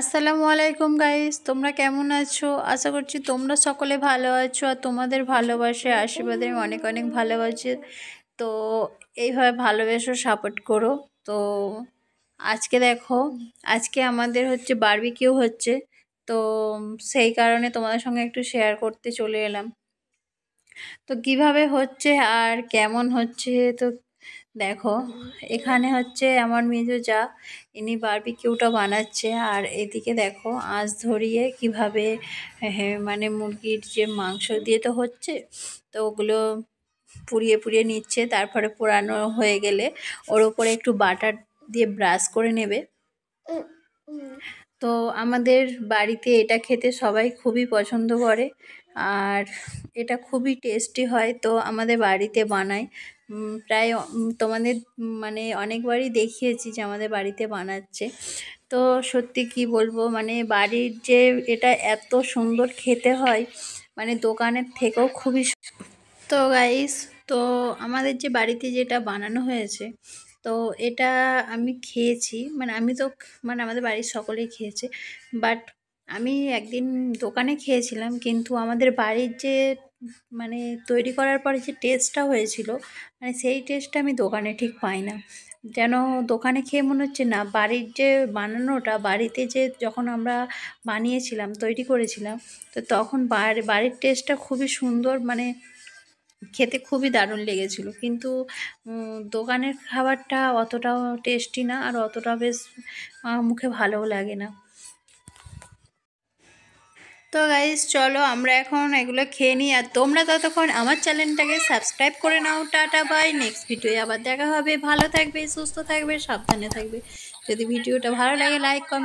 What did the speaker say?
আসসালামু আলাইকুম গাইস, তোমরা কেমন আছো? আশা করছি তোমরা সকলে ভালো আছো আর তোমাদের ভালোবাসে আশীর্বাদে আমি অনেক অনেক ভালোবাসি। তো এইভাবে ভালোবেসো, সাপোর্ট করো। তো আজকে দেখো, আজকে আমাদের হচ্ছে বারবিকিউ হচ্ছে। তো সেই কারণে তোমাদের সঙ্গে একটু শেয়ার করতে চলে এলাম। তো কিভাবে হচ্ছে আর কেমন হচ্ছে, তো দেখো, এখানে হচ্ছে আমার মেজো যা, ইনি বারবিকিউটা বানাচ্ছে। আর এদিকে দেখো আঁচ ধরিয়ে কিভাবে মানে মুরগির যে মাংস দিয়ে তো হচ্ছে, তো ওগুলো পুড়িয়ে পুড়িয়ে নিচ্ছে। তারপরে পোড়ানো হয়ে গেলে ওর উপরে একটু বাটার দিয়ে ব্রাশ করে নেবে। তো আমাদের বাড়িতে এটা খেতে সবাই খুবই পছন্দ করে আর এটা খুবই টেস্টি হয়। তো আমাদের বাড়িতে বানাই প্রায় তোমাদের মানে অনেকবারই দেখিয়েছি যে আমাদের বাড়িতে বানাচ্ছে। তো সত্যি কি বলবো, মানে বাড়ির যে এটা এত সুন্দর খেতে হয়, মানে দোকানের থেকেও খুবই। তো গাইস, তো আমাদের যে বাড়িতে যেটা বানানো হয়েছে, তো এটা আমি খেয়েছি, মানে আমি তো, মানে আমাদের বাড়ির সকলেই খেয়েছে। বাট আমি একদিন দোকানে খেয়েছিলাম, কিন্তু আমাদের বাড়ির যে মানে তৈরি করার পরে যে টেস্টটা হয়েছিল, মানে সেই টেস্টটা আমি দোকানে ঠিক পাই না। যেন দোকানে খেয়ে মনে হচ্ছে না, বাড়ির যে বানানোটা, বাড়িতে যে যখন আমরা বানিয়েছিলাম, তৈরি করেছিলাম, তো তখন বাড়ির টেস্টটা খুবই সুন্দর, মানে খেতে খুবই দারুণ লেগেছিল। কিন্তু দোকানের খাবারটা অতটাও টেস্টি না, আর অতটা বেশ মুখে ভালোও লাগে না। তো গাইস চলো আমরা এখন এগুলো খেয়ে নিই, আর তোমরা ততক্ষণ আমার চ্যানেলটাকে সাবস্ক্রাইব করে নাও। টাটা বাই, নেক্সট ভিডিওয়ে আবার দেখা হবে। ভালো থাকবে, সুস্থ থাকবে, সাবধানে থাকবে। যদি ভিডিওটা ভালো লাগে লাইক কমেন্ট